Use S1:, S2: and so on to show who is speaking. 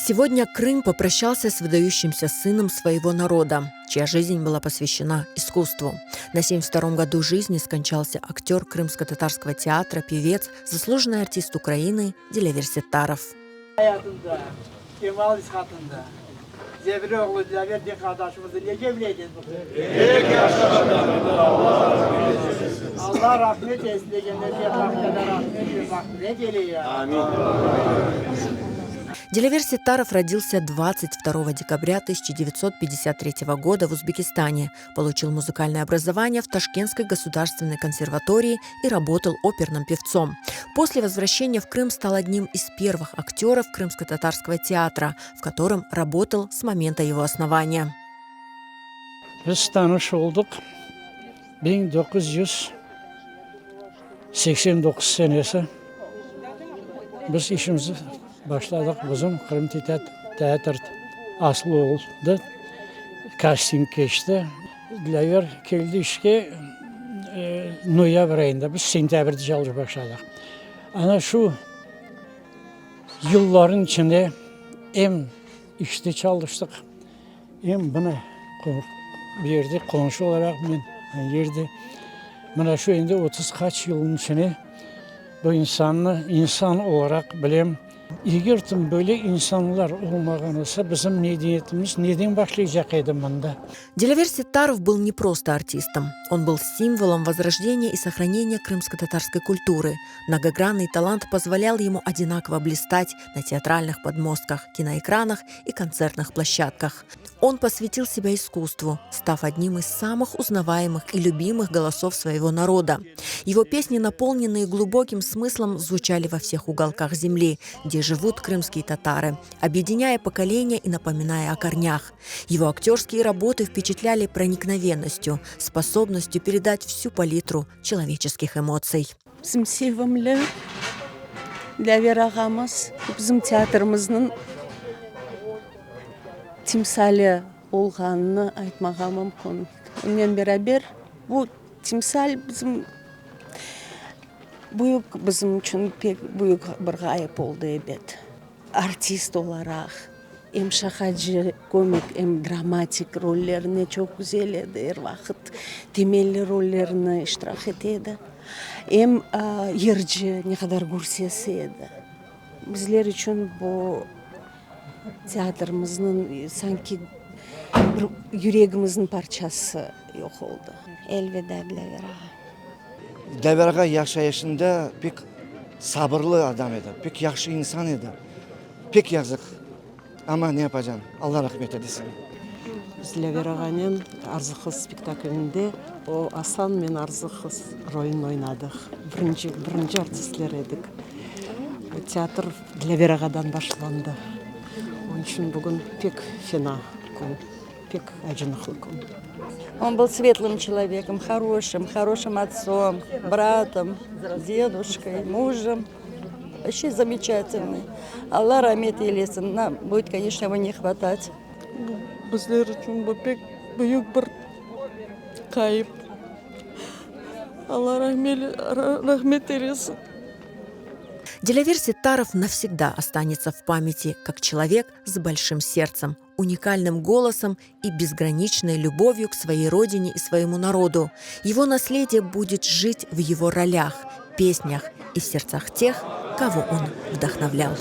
S1: Сегодня Крым попрощался с выдающимся сыном своего народа, чья жизнь была посвящена искусству. На 72-м году жизни скончался актер Крымско-татарского театра, певец, заслуженный артист Украины Дилявер Сеттаров. Дилявер Сеттаров родился 22 декабря 1953 года в Узбекистане, получил музыкальное образование в Ташкентской государственной консерватории и работал оперным певцом. После возвращения в Крым стал одним из первых актеров Крымско-татарского театра, в котором работал с момента его основания.
S2: Biz tanış olduk 1989 senesi. Biz işimizi başladık. Bizim Kırım Teatr aslı oldu. Casting geçti. Dilaver geldi işe noyabr ayında. Biz sentyabrda çalışmaya başladık. Ana şu yılların içinde hem işte çalıştık hem bunu bir yerde konuşu olarak ben yerde bana şu anda 30 kaç yılın içine bu insan olarak bilem. Eğer böyle insanlar olmağınızsa bizim medeniyetimiz neden başlayacak edi bunda?
S1: Дилявер Сеттаров был не просто артистом. Он был символом возрождения и сохранения крымско-татарской культуры. Многогранный талант позволял ему одинаково блистать на театральных подмостках, киноэкранах и концертных площадках. Он посвятил себя искусству, став одним из самых узнаваемых и любимых голосов своего народа. Его песни, наполненные глубоким смыслом, звучали во всех уголках земли, где живут крымские татары, объединяя поколения и напоминая о корнях. Его актерские работы впечатляли проникновенностью, способностью передать всю палитру человеческих эмоций.
S3: Bizim sevimli Dilaver ağamız bizim teatrımızın timsali olğanını aytmağa mümkün. Onunla beraber bu timsal bizim için pek büyük bir gayip oldu evet. Artist olarak hem şakacı, komik, hem dramatik rollerini çok güzel edi her vakit. Temelli rollerini iştirak etti. Hem yırcı, ne kadar gürsesi edi. Bizler için bu teatrımızın sanki yüreğimizin parçası yok oldu. Elveda Dilaver ağa.
S4: Dilaver ağa yaşayışında pek sabırlı adam idi, pek yaxşı insan idi. Pek yazık. Ama ne yapacaksın? Allah rahmet eylesin.
S5: Dilaver ağanın Arzı Kız spektaklinde o Aslan men Arzı Kız rolünü oynadık. Birinci artistler edik. Teatr Dilaver ağadan başlandı. Onun için bugün pek fena gün, pek acınıklı gün.
S6: Он был светлым человеком, хорошим отцом, братом, дедушкой, мужем. Вообще замечательный. Аллах рахмет eylesин. Нам будет, конечно, его не хватать.
S7: Bizler için bu pek büyük bir kayıp. Allah rahmet eylesin.
S1: Дилявер Сеттаров навсегда останется в памяти как человек с большим сердцем, уникальным голосом и безграничной любовью к своей родине и своему народу. Его наследие будет жить в его ролях, песнях и в сердцах тех, кого он вдохновлял.